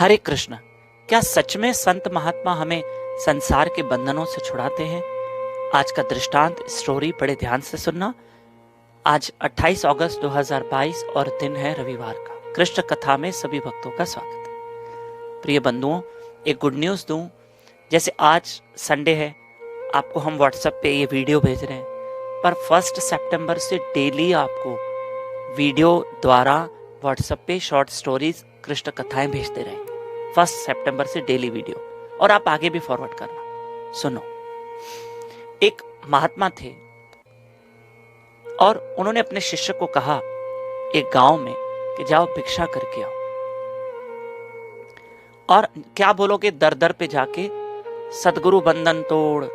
हरे कृष्ण। क्या सच में संत महात्मा हमें संसार के बंधनों से छुड़ाते हैं? आज का दृष्टांत स्टोरी बड़े ध्यान से सुनना। आज 28 अगस्त 2022 और दिन है रविवार का। कृष्ण कथा में सभी भक्तों का स्वागत है। प्रिय बंधुओं, एक गुड न्यूज दूं। जैसे आज संडे है, आपको हम व्हाट्सएप पे ये वीडियो भेज रहे हैं, पर 1 सितंबर से डेली आपको वीडियो द्वारा व्हाट्सएप पे शॉर्ट स्टोरीज कृष्ण कथाएं भेजते रहेंगे। 1 सितंबर से डेली वीडियो, और आप आगे भी फॉरवर्ड करना। सुनो, एक महात्मा थे और उन्होंने अपने शिष्य को कहा एक गांव में कि जाओ भिक्षा करके आओ। और क्या बोलोगे? दर दर पे जाके सदगुरु बंधन तोड़,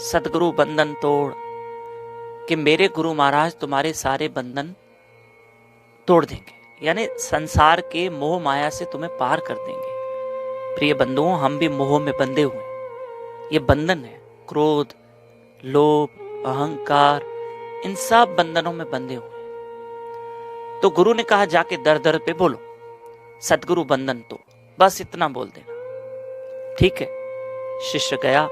सदगुरु बंधन तोड़, कि मेरे गुरु महाराज तुम्हारे सारे बंधन तोड़ देंगे, यानी संसार के मोह माया से तुम्हें पार कर देंगे। प्रिय बंधुओं, हम भी मोह में बंधे हुए हैं। ये बंधन है, क्रोध, लोभ, अहंकार, इन सब बंधनों में बंधे हुए हैं। तो गुरु ने कहा जाके दर दर पे बोलो सदगुरु बंधन तोड़, बस इतना बोल देना। ठीक है, शिष्य गया,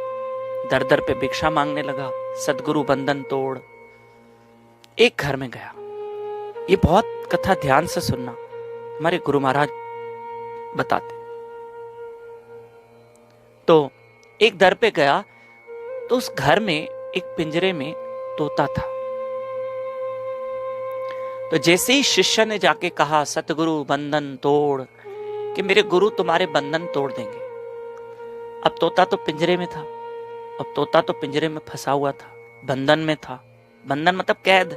दर दर पे भिक्षा मांगने लगा, सदगुरु बंधन तोड़। एक घर में गया, ये बहुत कथा ध्यान से सुनना, हमारे गुरु महाराज बताते। तो एक दर पे गया तो उस घर में एक पिंजरे में तोता था। तो जैसे ही शिष्य ने जाके कहा सतगुरु बंधन तोड़, कि मेरे गुरु तुम्हारे बंधन तोड़ देंगे। अब तोता तो पिंजरे में था, अब तोता तो पिंजरे में फंसा हुआ था, बंधन में था। बंधन मतलब कैद।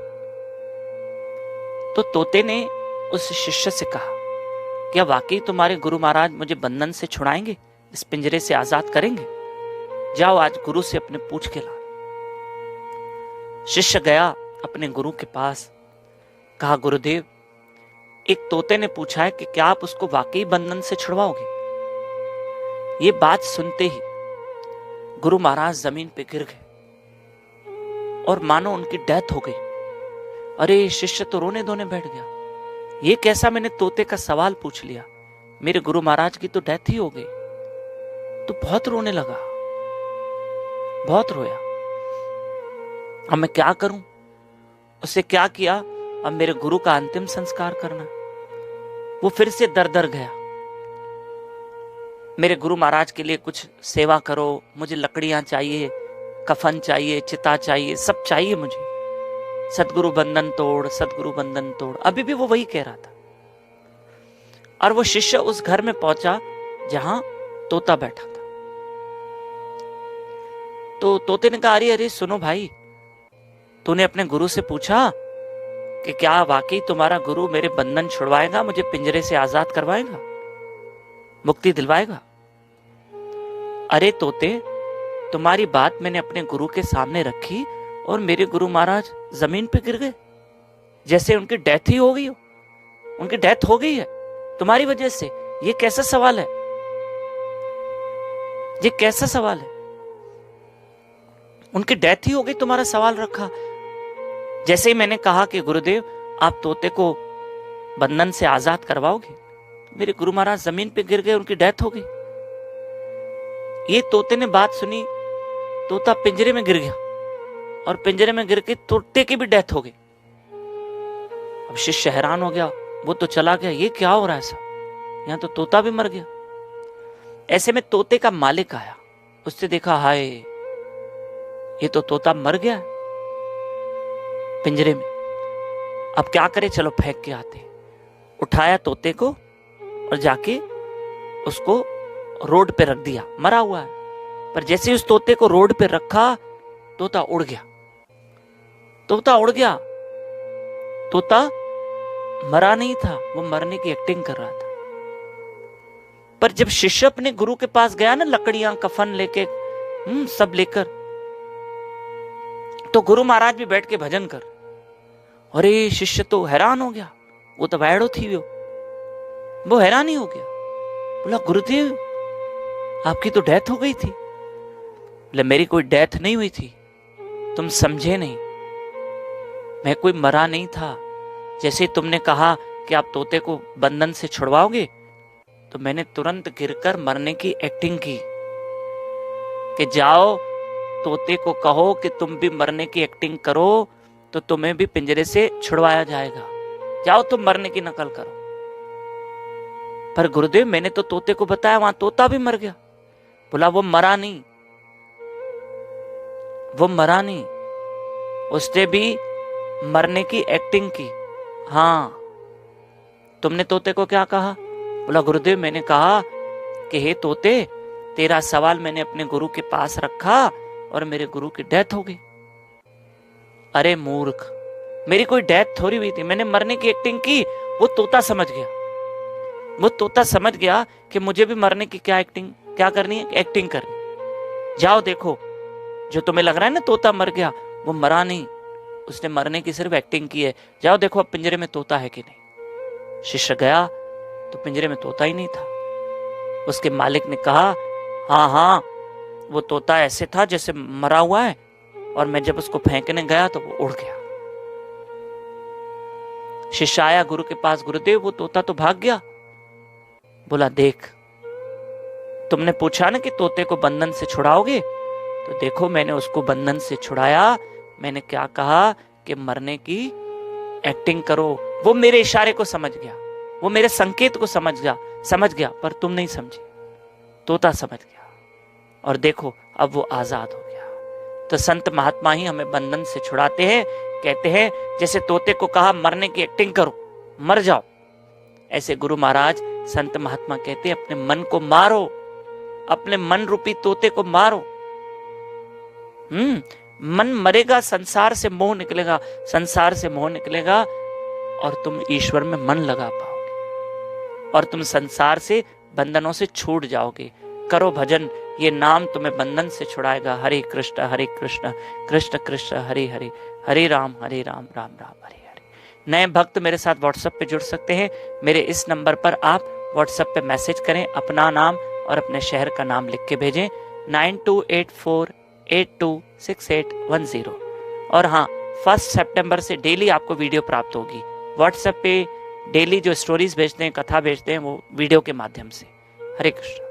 तो तोते ने उस शिष्य से कहा, क्या वाकई तुम्हारे गुरु महाराज मुझे बंधन से छुड़ाएंगे, इस पिंजरे से आजाद करेंगे? जाओ आज गुरु से अपने पूछ के ला। शिष्य गया अपने गुरु के पास, कहा गुरुदेव, एक तोते ने पूछा है कि क्या आप उसको वाकई बंधन से छुड़वाओगे? ये बात सुनते ही गुरु महाराज जमीन पे गिर गए और मानो उनकी डेथ हो गई। अरे, शिष्य तो रोने धोने बैठ गया। ये कैसा मैंने तोते का सवाल पूछ लिया, मेरे गुरु महाराज की तो डेथ ही हो गई। तो बहुत रोने लगा, बहुत रोया। अब मैं क्या करूं? उससे क्या किया? अब मेरे गुरु का अंतिम संस्कार करना। वो फिर से दर दर गया, मेरे गुरु महाराज के लिए कुछ सेवा करो, मुझे लकड़ियां चाहिए, कफन चाहिए, चिता चाहिए, सब चाहिए मुझे। सदगुरु बंधन तोड़, सदगुरु बंधन तोड़। अभी भी वो वही कह रहा था। और वो शिष्य उस घर में पहुंचा जहां तोता बैठा था। तो तोते ने कहा, अरे अरे सुनो भाई, तूने अपने गुरु से पूछा कि क्या वाकई तुम्हारा गुरु मेरे बंधन छुड़वाएगा, मुझे पिंजरे से आजाद करवाएगा, मुक्ति दिलवाएगा? अरे तोते, तुम्हारी बात मैंने अपने गुरु के सामने रखी और मेरे गुरु महाराज जमीन पे गिर गए, जैसे उनकी डेथ ही हो गई हो। उनकी डेथ हो गई है तुम्हारी वजह से। ये कैसा सवाल है? ये कैसा सवाल है? उनकी डेथ ही हो गई, तुम्हारा सवाल रखा। जैसे ही मैंने कहा कि गुरुदेव आप तोते को बंधन से आजाद करवाओगे, मेरे गुरु महाराज जमीन पे गिर गए, उनकी डेथ हो गई। ये तोते ने बात सुनी, तोता पिंजरे में गिर गया और पिंजरे में गिर के तोते की भी डेथ हो गई। अब शिष्य हैरान हो गया, वो तो चला गया, ये क्या हो रहा है ऐसा? यहां तो तोता भी मर गया। ऐसे में तोते का मालिक आया, उससे देखा, हाय ये तो तोता मर गया पिंजरे में। अब क्या करे, चलो फेंक के आते। उठाया तोते को और जाके उसको रोड पे रख दिया, मरा हुआ है। पर जैसे उस तोते को रोड पे रखा, तोता उड़ गया। तोता उड़ गया। तोता मरा नहीं था, वो मरने की एक्टिंग कर रहा था। पर जब शिष्य अपने गुरु के पास गया ना, लकड़ियां कफन लेके, सब लेकर, तो गुरु महाराज भी बैठ के भजन कर। अरे शिष्य तो हैरान हो गया, वो तो वैड़ो थी, वो हैरान ही हो गया। बोला गुरुदेव आपकी तो डेथ हो गई थी। बोले मेरी कोई डेथ नहीं हुई थी, तुम समझे नहीं, मैं कोई मरा नहीं था। जैसे तुमने कहा कि आप तोते को बंधन से छुड़वाओगे, तो तो मैंने तुरंत गिरकर मरने की एक्टिंग की कि जाओ तोते को कहो कि तुम भी मरने की एक्टिंग करो तो तुम्हें भी पिंजरे से छुड़वाया जाएगा, जाओ तुम मरने की नकल करो। पर गुरुदेव मैंने तो तोते को बताया, वहां तोता भी मर गया। बोला वो मरा नहीं, वो मरा नहीं, उसने भी मरने की एक्टिंग की। हाँ, तुमने तोते को क्या कहा? बोला गुरुदेव मैंने कहा कि हे तोते, तेरा सवाल मैंने अपने गुरु के पास रखा और मेरे गुरु की डेथ हो गई। अरे मूर्ख, मेरी कोई डेथ थोड़ी हुई थी, मैंने मरने की एक्टिंग की। वो तोता समझ गया, वो तोता समझ गया कि मुझे भी मरने की क्या एक्टिंग क्या करनी है, एक्टिंग करनी। जाओ देखो, जो तुम्हें लग रहा है ना तोता मर गया, वो मरा नहीं, उसने मरने की सिर्फ एक्टिंग की है। जाओ देखो अब पिंजरे में तोता है कि नहीं। शिष्य गया तो पिंजरे में तोता ही नहीं था। उसके मालिक ने कहा हाँ हाँ, वो तोता ऐसे था जैसे मरा हुआ है, और मैं जब उसको फेंकने गया तो वो उड़ गया। शिष्य आया गुरु के पास, गुरुदेव वो तोता तो भाग गया। बोला देख, तुमने पूछा ना कि तोते को बंधन से छुड़ाओगे, तो देखो मैंने उसको बंधन से छुड़ाया। मैंने क्या कहा कि मरने की एक्टिंग करो। वो मेरे इशारे को समझ गया, वो मेरे संकेत को समझ गया, पर तुम नहीं समझे, तोता समझ गया। और देखो अब वो आजाद हो गया। तो संत महात्मा ही हमें बंधन से छुड़ाते हैं। कहते हैं जैसे तोते को कहा मरने की एक्टिंग करो, मर जाओ, ऐसे गुरु महाराज संत महात्मा कहते हैं अपने मन को मारो, अपने मन रूपी तोते को मारो। मन मरेगा, संसार से मोह निकलेगा, संसार से मोह निकलेगा और तुम ईश्वर में मन लगा पाओगे और तुम संसार से बंधनों से छूट जाओगे। करो भजन, ये नाम तुम्हें बंधन से छुड़ाएगा। हरे कृष्ण कृष्ण कृष्ण हरे हरे, हरे राम राम राम हरे हरे। नए भक्त मेरे साथ व्हाट्सएप पे जुड़ सकते हैं। मेरे इस नंबर पर आप व्हाट्सएप पे मैसेज करें, अपना नाम और अपने शहर का नाम लिख के भेजें 9284826810। और हाँ, 1 सितंबर से डेली आपको वीडियो प्राप्त होगी। व्हाट्सएप पे डेली जो स्टोरीज भेजते हैं, कथा भेजते हैं, वो वीडियो के माध्यम से। हरे कृष्ण।